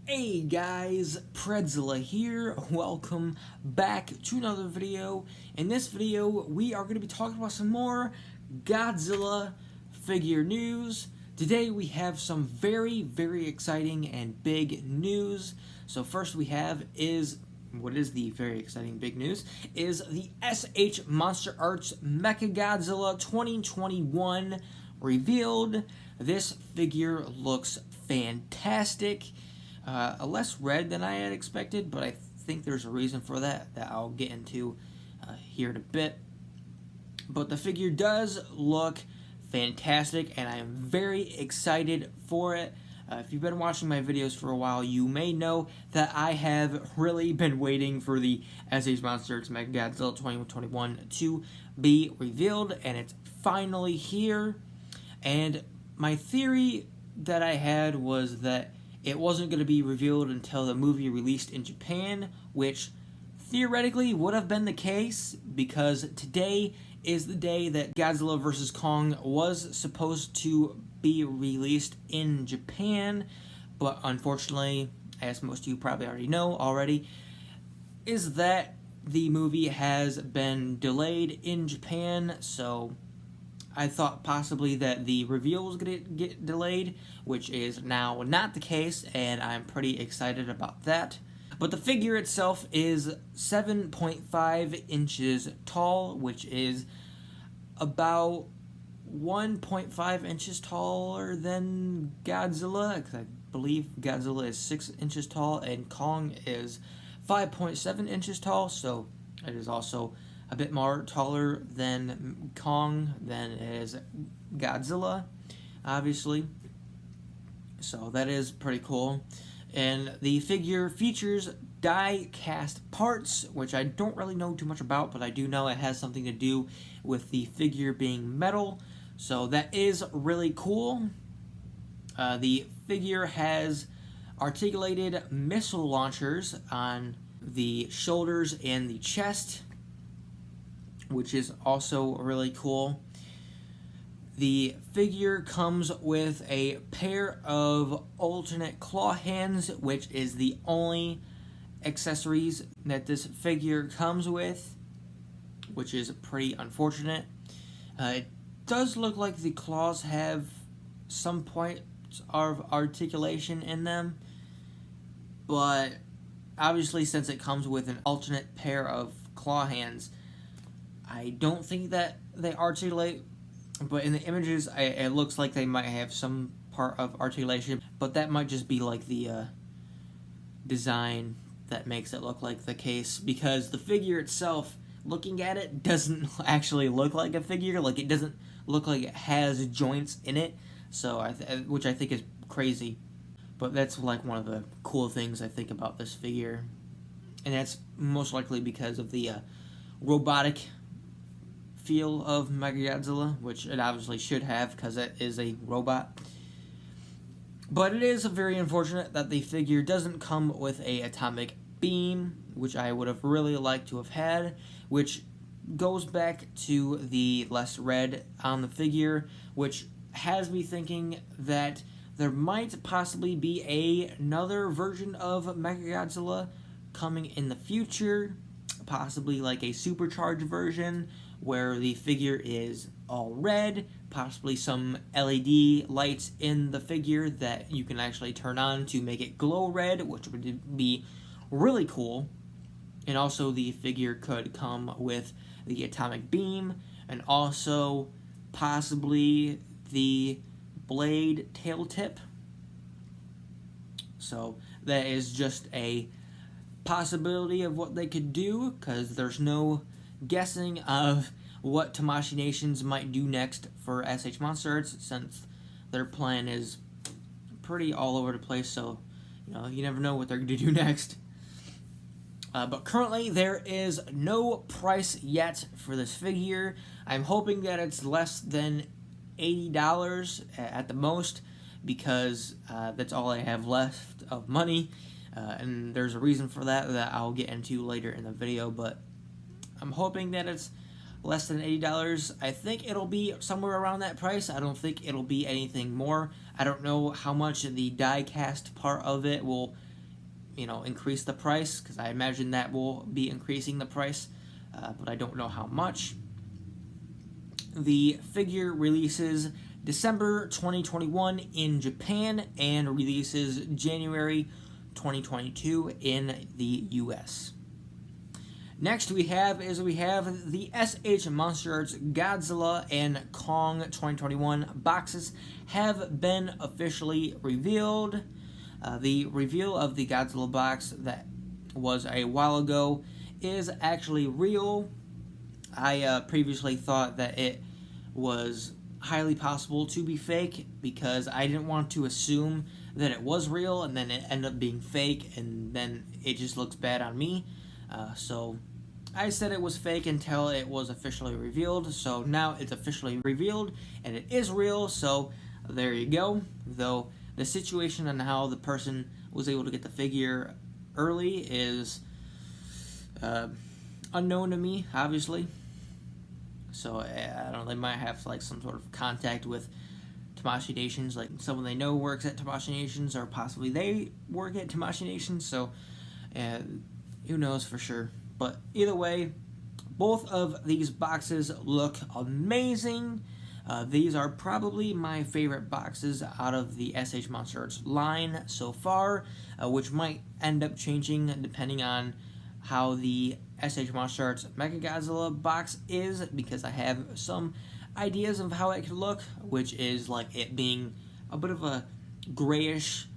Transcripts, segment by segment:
Hey guys, Predzilla here. Welcome back to another video. In this video, we are going to be talking about some more Godzilla figure news. Today we have some very exciting and big news. So first we have what is the very exciting big news is the S.H Monsterarts Mechagodzilla 2021 revealed. This figure looks fantastic. Less red than I had expected, but I think there's a reason for that I'll get into here in a bit. But the figure does look fantastic, and I am very excited for it. If you've been watching my videos for a while, you may know that I have really been waiting for the S.H Monsterarts Mechagodzilla 2021 to be revealed, and it's finally here. And my theory that I had was that it wasn't going to be revealed until the movie released in Japan, which theoretically would have been the case because today is the day that Godzilla vs. Kong was supposed to be released in Japan, but unfortunately, as most of you probably already know already, is that the movie has been delayed in Japan, so I thought possibly that the reveal was going to get delayed, which is now not the case, and I'm pretty excited about that. But the figure itself is 7.5 inches tall, which is about 1.5 inches taller than Godzilla, because I believe Godzilla is 6 inches tall, and Kong is 5.7 inches tall, so it is also a bit more taller than Kong than it is Godzilla, obviously. So that is pretty cool. And the figure features die-cast parts, which I don't really know too much about, but I do know it has something to do with the figure being metal. So that is really cool. The figure has articulated missile launchers on the shoulders and the chest, which is also really cool. The figure comes with a pair of alternate claw hands, which is the only accessories that this figure comes with, which is pretty unfortunate. It does look like the claws have some points of articulation in them, but obviously since it comes with an alternate pair of claw hands, I don't think that they articulate, but in the images, it looks like they might have some part of articulation, but that might just be like the design that makes it look like the case, because the figure itself, looking at it, doesn't actually look like a figure. Like, it doesn't look like it has joints in it, so which I think is crazy. But that's like one of the cool things I think about this figure, and that's most likely because of the robotic feel of Mechagodzilla, which it obviously should have because it is a robot. But it is very unfortunate that the figure doesn't come with a atomic beam, which I would have really liked to have had, which goes back to the less red on the figure, which has me thinking that there might possibly be another version of Mechagodzilla coming in the future, possibly like a supercharged version where the figure is all red, possibly some LED lights in the figure that you can actually turn on to make it glow red, which would be really cool. And also the figure could come with the atomic beam, and also possibly the blade tail tip. So that is just a possibility of what they could do, because there's no guessing of what Tamashii Nations might do next for S.H Monsterarts, since their plan is pretty all over the place, so you never know what they're going to do next. But currently there is no price yet for this figure. I'm hoping that it's less than $80 at the most, because that's all I have left of money, and there's a reason for that I'll get into later in the video, but I'm hoping that it's less than $80. I think it'll be somewhere around that price. I don't think it'll be anything more. I don't know how much the die cast part of it will increase the price, because I imagine that will be increasing the price, but I don't know how much. The figure releases December 2021 in Japan and releases January 2022 in the US. Next we have the S.H Monsterarts Godzilla and Kong 2021 boxes have been officially revealed. The reveal of the Godzilla box that was a while ago is actually real. I previously thought that it was highly possible to be fake because I didn't want to assume that it was real and then it ended up being fake and then it just looks bad on me. So I said it was fake until it was officially revealed. So now it's officially revealed and it is real. So there you go. Though the situation on how the person was able to get the figure early is unknown to me, obviously. So I don't know, they might have like some sort of contact with Tamashii Nations, like someone they know works at Tamashii Nations, or possibly they work at Tamashii Nations, so who knows for sure. But either way, both of these boxes look amazing. These are probably my favorite boxes out of the S.H Monsterarts line so far, which might end up changing depending on how the S.H Monsterarts Mechagodzilla box is, because I have some ideas of how it could look, which is like it being a bit of a grayish,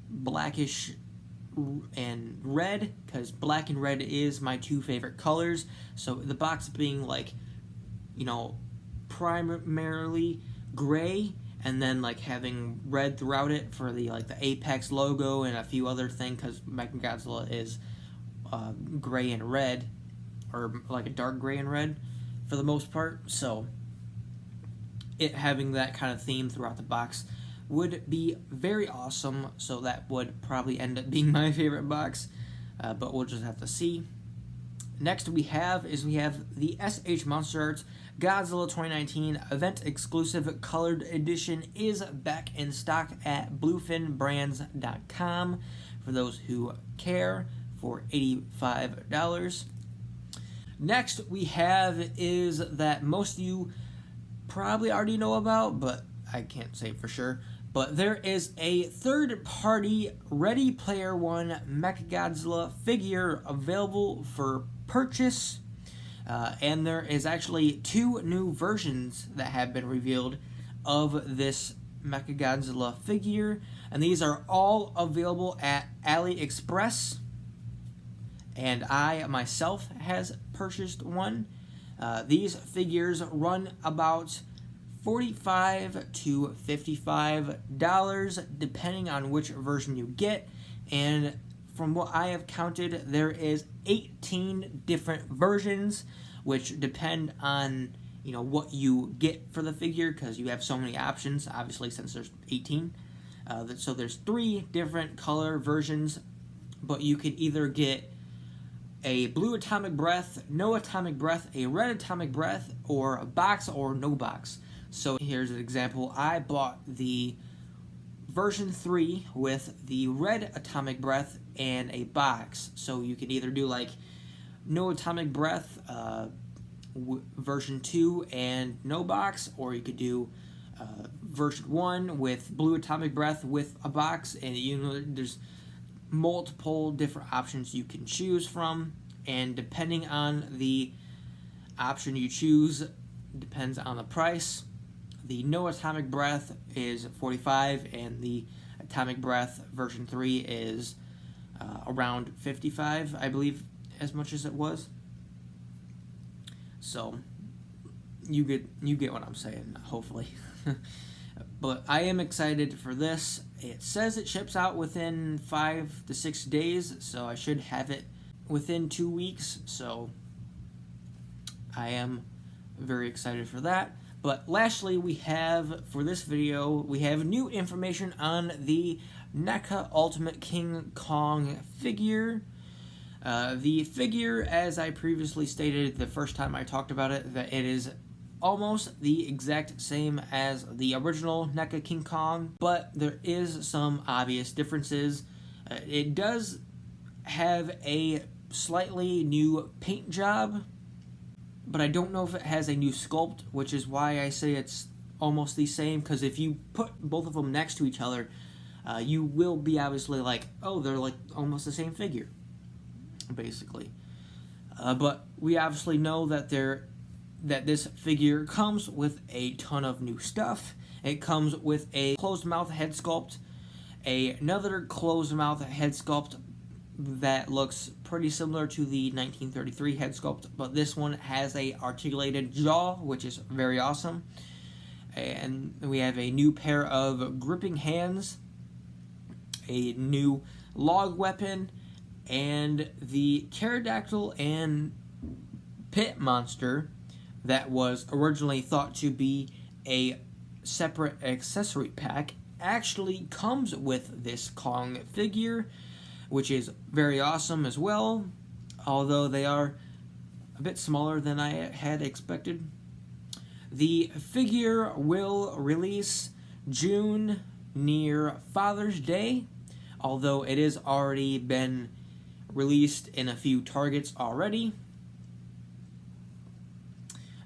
blackish, and red, because black and red is my two favorite colors. So the box being like, primarily gray, and then like having red throughout it for the Apex logo and a few other things, because Mechagodzilla is gray and red, or like a dark gray and red for the most part. So it having that kind of theme throughout the box would be very awesome. So that would probably end up being my favorite box, but we'll just have to see. Next we have the S.H Monsterarts Godzilla 2019 event exclusive colored edition is back in stock at bluefinbrands.com for those who care, for $85. Next we have is that most of you probably already know about, but I can't say for sure. But there is a third-party Ready Player One Mechagodzilla figure available for purchase, and there is actually 2 new versions that have been revealed of this Mechagodzilla figure, and these are all available at AliExpress. And I myself has purchased one. These figures run about $45 to $55 depending on which version you get, and from what I have counted, there is 18 different versions, which depend on what you get for the figure, because you have so many options, obviously, since there's 18. So there's 3 different color versions, but you could either get a blue atomic breath, no atomic breath, a red atomic breath, or a box or no box. So here's an example. I bought the version 3 with the red atomic breath and a box. So you could either do like no atomic breath, version 2 and no box, or you could do version 1 with blue atomic breath with a box, and there's multiple different options you can choose from, and depending on the option you choose depends on the price. The no atomic breath is $45, and the atomic breath version 3 is around $55, I believe, as much as it was. So you get what I'm saying, hopefully. But I am excited for this. It says it ships out within 5 to 6 days, so I should have it within 2 weeks. So I am very excited for that. But lastly, for this video, we have new information on the NECA Ultimate King Kong figure. The figure, as I previously stated the first time I talked about it, that it is almost the exact same as the original NECA King Kong, but there is some obvious differences. It does have a slightly new paint job, but I don't know if it has a new sculpt, which is why I say it's almost the same, because if you put both of them next to each other, you will be obviously like, oh, they're like almost the same figure, basically. But we obviously know that this figure comes with a ton of new stuff. It comes with a closed mouth head sculpt, another closed mouth head sculpt that looks pretty similar to the 1933 head sculpt, but this one has a articulated jaw, which is very awesome. And we have a new pair of gripping hands, a new log weapon, and the pterodactyl and pit monster that was originally thought to be a separate accessory pack actually comes with this Kong figure, which is very awesome as well, although they are a bit smaller than I had expected. The figure will release June, near Father's Day, although it has already been released in a few Targets already.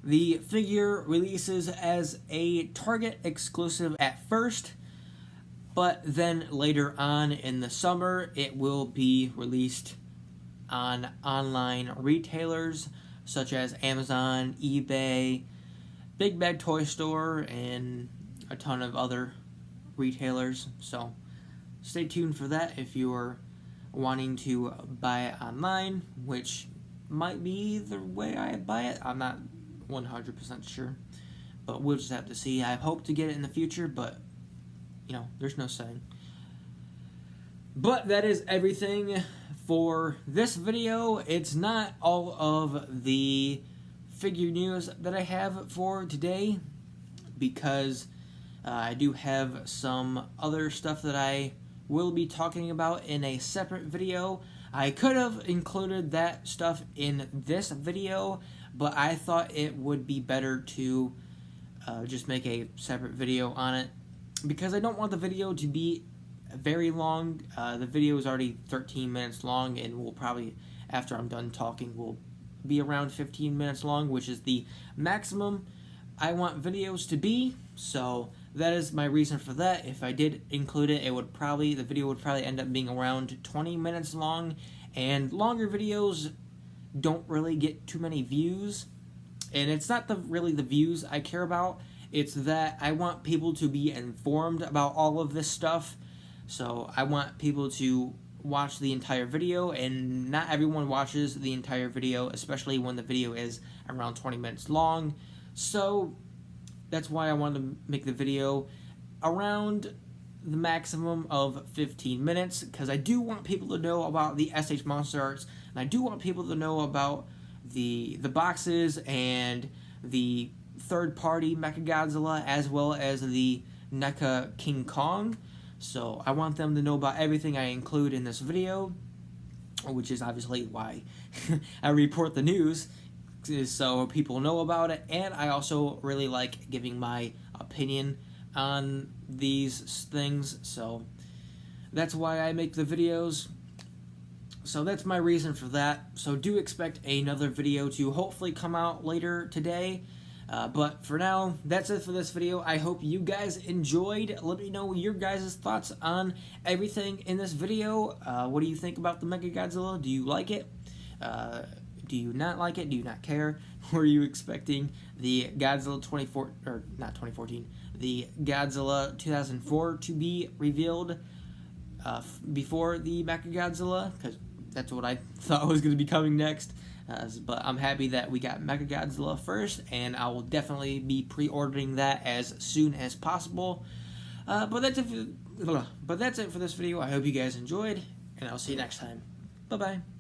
The figure releases as a Target exclusive at first, but then later on in the summer it will be released on online retailers such as Amazon, eBay, Big Bad Toy Store, and a ton of other retailers. So stay tuned for that if you are wanting to buy it online, which might be the way I buy it. I'm not 100% sure, but we'll just have to see. I hope to get it in the future, but you know, there's no saying. But that is everything for this video. It's not all of the figure news that I have for today, because I do have some other stuff that I will be talking about in a separate video. I could have included that stuff in this video, but I thought it would be better to just make a separate video on it, because I don't want the video to be very long. The video is already 13 minutes long, and will probably, after I'm done talking, will be around 15 minutes long, which is the maximum I want videos to be. So that is my reason for that. If I did include it, the video would probably end up being around 20 minutes long, and longer videos don't really get too many views. And it's not really the views I care about, it's that I want people to be informed about all of this stuff. So I want people to watch the entire video, and not everyone watches the entire video, especially when the video is around 20 minutes long. So that's why I wanted to make the video around the maximum of 15 minutes, because I do want people to know about the S.H Monsterarts, and I do want people to know about the boxes and the third-party Mechagodzilla, as well as the NECA King Kong. So I want them to know about everything I include in this video, which is obviously why I report the news, so people know about it. And I also really like giving my opinion on these things, so that's why I make the videos. So that's my reason for that. So do expect another video to hopefully come out later today. But for now, that's it for this video. I hope you guys enjoyed. Let me know your guys' thoughts on everything in this video. What do you think about the Mechagodzilla? Do you like it? Do you not like it? Do you not care? Were you expecting the Godzilla the Godzilla 2004 to be revealed before the Mechagodzilla? Because that's what I thought was going to be coming next. But I'm happy that we got Mechagodzilla first, and I will definitely be pre-ordering that as soon as possible. But that's it for this video. I hope you guys enjoyed, and I'll see you next time. Bye-bye.